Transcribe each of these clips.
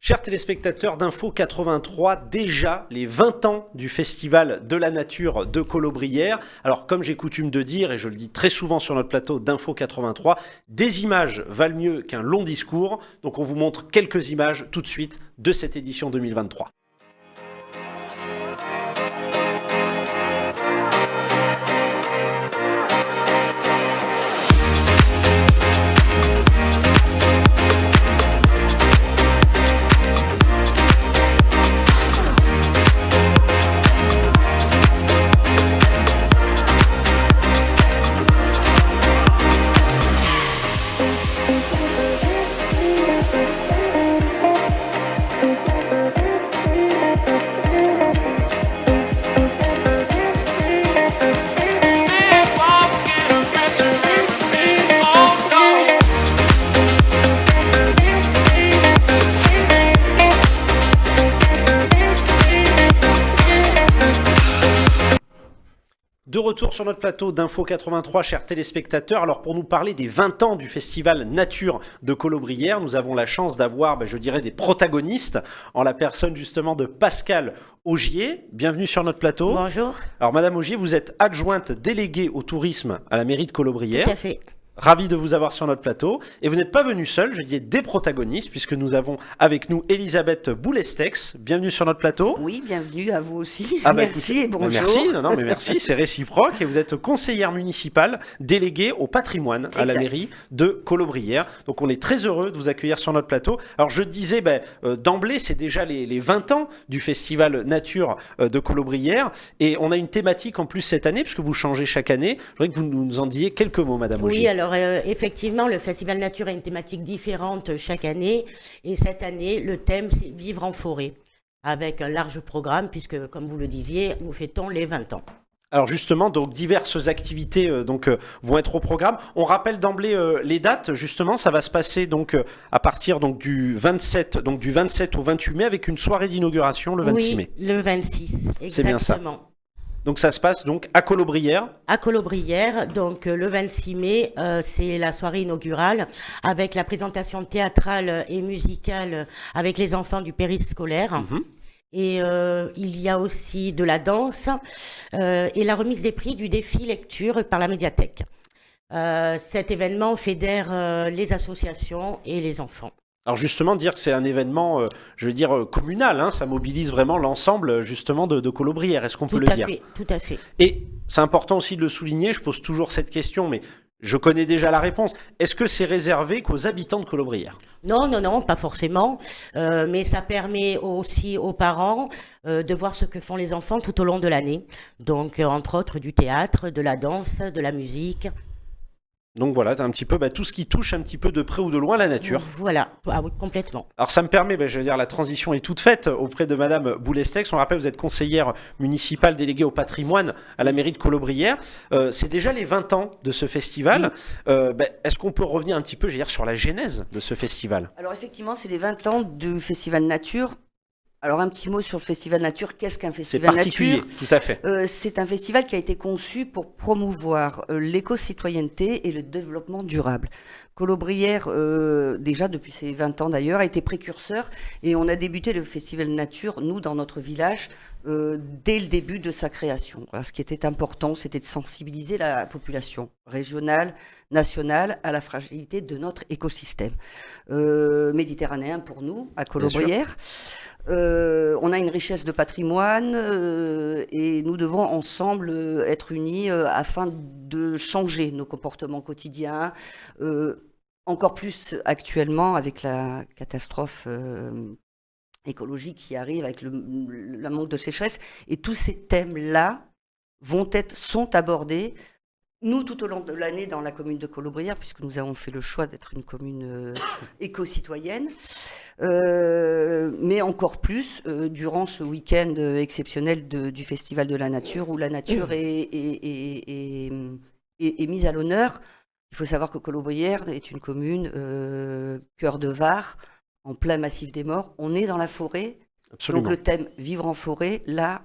Chers téléspectateurs d'Info 83, déjà les 20 ans du Festival de la Nature de Colobrières. Alors comme j'ai coutume de dire, et je le dis très souvent sur notre plateau d'Info 83, des images valent mieux qu'un long discours. Donc on vous montre quelques images tout de suite de cette édition 2023. De retour sur notre plateau d'Info 83, chers téléspectateurs. Alors pour nous parler des 20 ans du Festival Nature de Colobrières, nous avons la chance d'avoir, je dirais, des protagonistes en la personne justement de Pascale Augier. Bienvenue sur notre plateau. Bonjour. Alors Madame Augier, vous êtes adjointe déléguée au tourisme à la mairie de Colobrières. Tout à fait. Ravi de vous avoir sur notre plateau. Et vous n'êtes pas venu seul, je dis des protagonistes, puisque nous avons avec nous Elisabeth Boulestex. Bienvenue sur notre plateau. Oui, bienvenue à vous aussi. Merci et bonjour. Merci, mais merci, c'est réciproque. Et vous êtes conseillère municipale déléguée au patrimoine à la mairie de Colobrières. Donc on est très heureux de vous accueillir sur notre plateau. Alors je disais, d'emblée, c'est déjà les 20 ans du Festival Nature de Colobrières. Et on a une thématique en plus cette année, puisque vous changez chaque année. Je voudrais que vous nous en disiez quelques mots, Madame Augier. Oui, alors effectivement, le Festival Nature a une thématique différente chaque année. Et cette année, le thème, c'est Vivre en forêt, avec un large programme, puisque, comme vous le disiez, nous fêtons les 20 ans. Alors justement, donc diverses activités vont être au programme. On rappelle d'emblée les dates. Justement, ça va se passer donc à partir donc du 27 au 28 mai avec une soirée d'inauguration le 26 mai. Le 26, exactement. C'est bien ça. Donc ça se passe donc à Colobrières. À Colobrières, donc le 26 mai, c'est la soirée inaugurale avec la présentation théâtrale et musicale avec les enfants du périscolaire. Et il y a aussi de la danse et la remise des prix du défi lecture par la médiathèque. Cet événement fédère les associations et les enfants. Alors justement, dire que c'est un événement, communal, hein, ça mobilise vraiment l'ensemble justement de Colobrières, est-ce qu'on peut le dire ? Tout à fait. Et c'est important aussi de le souligner, je pose toujours cette question, mais je connais déjà la réponse. Est-ce que c'est réservé qu'aux habitants de Colobrières ? Non, pas forcément, mais ça permet aussi aux parents de voir ce que font les enfants tout au long de l'année. Donc, entre autres, du théâtre, de la danse, de la musique. Donc voilà, un petit peu tout ce qui touche un petit peu de près ou de loin la nature. Voilà, ah oui, complètement. Alors ça me permet, la transition est toute faite auprès de Madame Boulestex. On rappelle, vous êtes conseillère municipale déléguée au patrimoine à la mairie de Colobrières. C'est déjà les 20 ans de ce festival. Oui. Est-ce qu'on peut revenir un petit peu, sur la genèse de ce festival ? Alors effectivement, c'est les 20 ans du Festival Nature. Alors un petit mot sur le Festival Nature. Qu'est-ce qu'un Festival Nature ? C'est particulier, tout à fait. C'est un festival qui a été conçu pour promouvoir l'éco-citoyenneté et le développement durable. Colobrières, déjà depuis ses 20 ans d'ailleurs, a été précurseur et on a débuté le Festival Nature, nous, dans notre village, dès le début de sa création. Alors, ce qui était important, c'était de sensibiliser la population régionale, nationale, à la fragilité de notre écosystème méditerranéen pour nous, à Colobrières. On a une richesse de patrimoine et nous devons ensemble être unis afin de changer nos comportements quotidiens, encore plus actuellement avec la catastrophe écologique qui arrive, avec le manque de sécheresse. Et tous ces thèmes-là sont abordés. Nous, tout au long de l'année, dans la commune de Colobrières, puisque nous avons fait le choix d'être une commune éco-citoyenne, mais encore plus durant ce week-end exceptionnel du Festival de la Nature, où la nature est mise à l'honneur. Il faut savoir que Colobrières est une commune cœur de Var, en plein massif des Morts. On est dans la forêt. Absolument. Donc le thème « Vivre en forêt », là,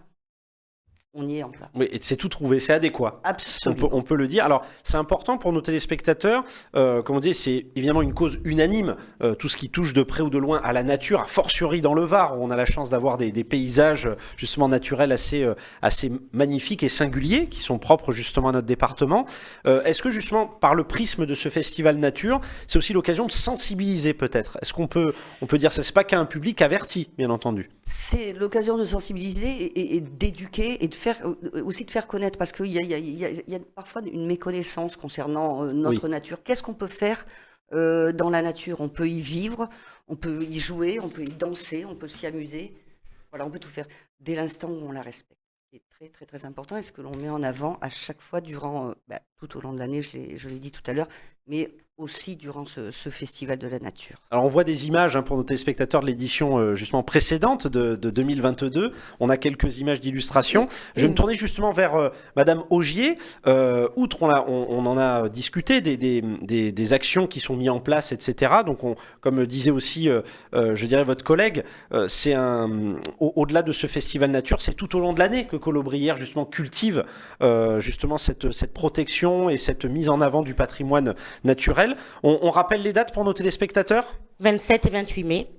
on y est en plein. Oui, et c'est tout trouvé, c'est adéquat. Absolument. On peut le dire. Alors, c'est important pour nos téléspectateurs. Comme on dit, c'est évidemment une cause unanime. Tout ce qui touche de près ou de loin à la nature, a fortiori dans le Var, où on a la chance d'avoir des paysages justement naturels assez magnifiques et singuliers, qui sont propres justement à notre département. Est-ce que justement, par le prisme de ce festival nature, c'est aussi l'occasion de sensibiliser peut-être? Est-ce qu'on peut dire ça? C'est pas qu'un public averti, bien entendu. C'est l'occasion de sensibiliser et d'éduquer et aussi de faire connaître, parce qu'il y a parfois une méconnaissance concernant notre nature. Qu'est-ce qu'on peut faire dans la nature? On peut y vivre, on peut y jouer, on peut y danser, on peut s'y amuser. Voilà, on peut tout faire dès l'instant où on la respecte. C'est très très très important, et ce que l'on met en avant à chaque fois durant, tout au long de l'année, je l'ai dit tout à l'heure, mais aussi durant ce festival de la nature. Alors on voit des images pour nos téléspectateurs de l'édition justement précédente de 2022. On a quelques images d'illustration. Je vais me tourner justement vers Madame Augier. Outre, on en a discuté des actions qui sont mises en place, etc. Donc comme disait aussi, je dirais votre collègue, c'est au-delà de ce festival nature, c'est tout au long de l'année que Colobrières justement cultive justement cette protection et cette mise en avant du patrimoine naturel. On rappelle les dates pour nos téléspectateurs? 27 et 28 mai.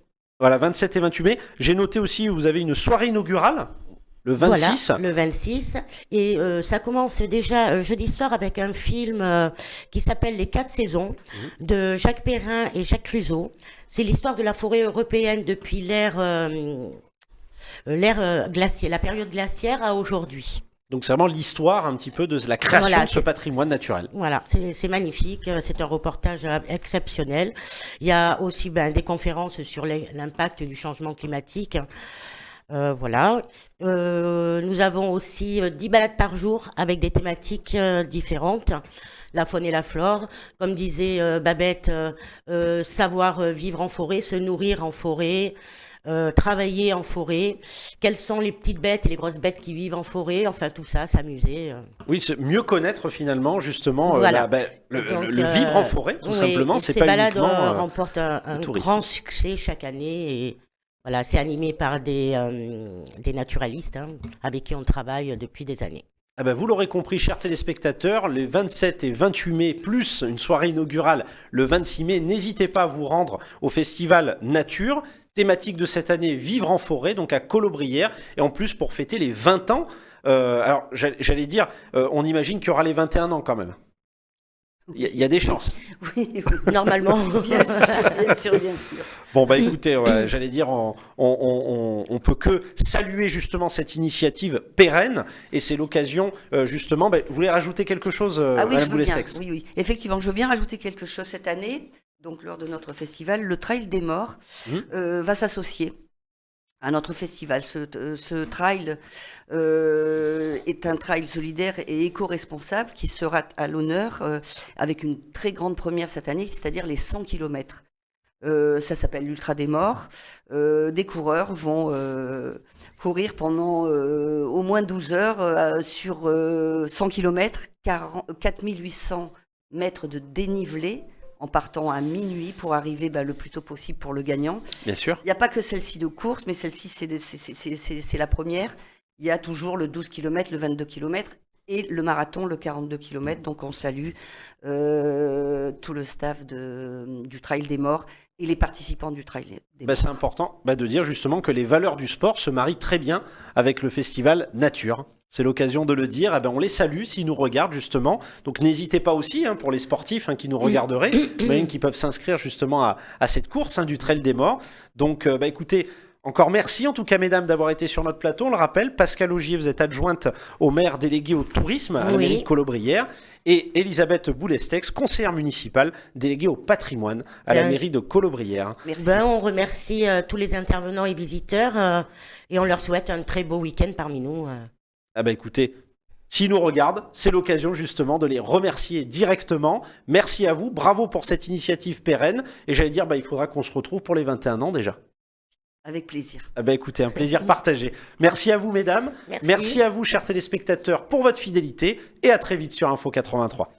Voilà, 27 et 28 mai. J'ai noté aussi, vous avez une soirée inaugurale, le 26. Voilà, le 26. Et ça commence déjà jeudi soir avec un film qui s'appelle Les 4 saisons de Jacques Perrin et Jacques Cluzot. C'est l'histoire de la forêt européenne depuis l'ère glaciaire, la période glaciaire à aujourd'hui. Donc c'est vraiment l'histoire un petit peu de la création de ce patrimoine naturel. Voilà, c'est magnifique, c'est un reportage exceptionnel. Il y a aussi des conférences sur l'impact du changement climatique. Voilà. Nous avons aussi 10 balades par jour avec des thématiques différentes. La faune et la flore. Comme disait Babette, savoir vivre en forêt, se nourrir en forêt. Travailler en forêt, quelles sont les petites bêtes et les grosses bêtes qui vivent en forêt, enfin tout ça, s'amuser. Oui, mieux connaître finalement justement voilà. Le vivre en forêt, tout simplement. C'est pas balades uniquement remportent un grand succès chaque année, et voilà, c'est animé par des naturalistes avec qui on travaille depuis des années. Vous l'aurez compris, chers téléspectateurs, les 27 et 28 mai, plus une soirée inaugurale le 26 mai, n'hésitez pas à vous rendre au festival Nature. Thématique de cette année, vivre en forêt, donc à Colobrières, et en plus pour fêter les 20 ans. Alors, j'allais dire, on imagine qu'il y aura les 21 ans quand même. Il y a des chances. Oui. Normalement. Bien sûr. Bon, écoutez, j'allais dire, on peut que saluer justement cette initiative pérenne, et c'est l'occasion, justement, vous voulez rajouter quelque chose, oui, je veux bien. Boulestex? Oui. Effectivement, je veux bien rajouter quelque chose cette année. Donc, lors de notre festival, le Trail des Morts va s'associer à notre festival. Ce trail est un trail solidaire et éco-responsable qui sera à l'honneur avec une très grande première cette année, c'est-à-dire les 100 km. Ça s'appelle l'Ultra des Morts. Des coureurs vont courir pendant au moins 12 heures sur 100 km, 4800 mètres de dénivelé, en partant à minuit pour arriver le plus tôt possible pour le gagnant. Bien sûr. Il n'y a pas que celle-ci de course, mais celle-ci, c'est la première. Il y a toujours le 12 km, le 22 km et le marathon, le 42 km. Donc, on salue tout le staff du Trail des Morts et les participants du Trail des Morts. C'est important de dire justement que les valeurs du sport se marient très bien avec le festival Nature. C'est l'occasion de le dire. On les salue s'ils nous regardent justement. Donc n'hésitez pas aussi pour les sportifs qui nous regarderaient, qui peuvent s'inscrire justement à cette course du Trail des Morts. Donc écoutez, encore merci en tout cas mesdames d'avoir été sur notre plateau. On le rappelle, Pascal Augier, vous êtes adjointe au maire délégué au tourisme à la mairie de Colobrières, et Elisabeth Boulestex, conseillère municipale déléguée au patrimoine à la mairie de Colobrières. Merci. On remercie tous les intervenants et visiteurs et on leur souhaite un très beau week-end parmi nous. Écoutez, s'ils nous regardent, c'est l'occasion justement de les remercier directement. Merci à vous, bravo pour cette initiative pérenne. Et j'allais dire, il faudra qu'on se retrouve pour les 21 ans déjà. Avec plaisir. Écoutez, un plaisir partagé. Merci à vous, mesdames. Merci à vous, chers téléspectateurs, pour votre fidélité. Et à très vite sur Info 83.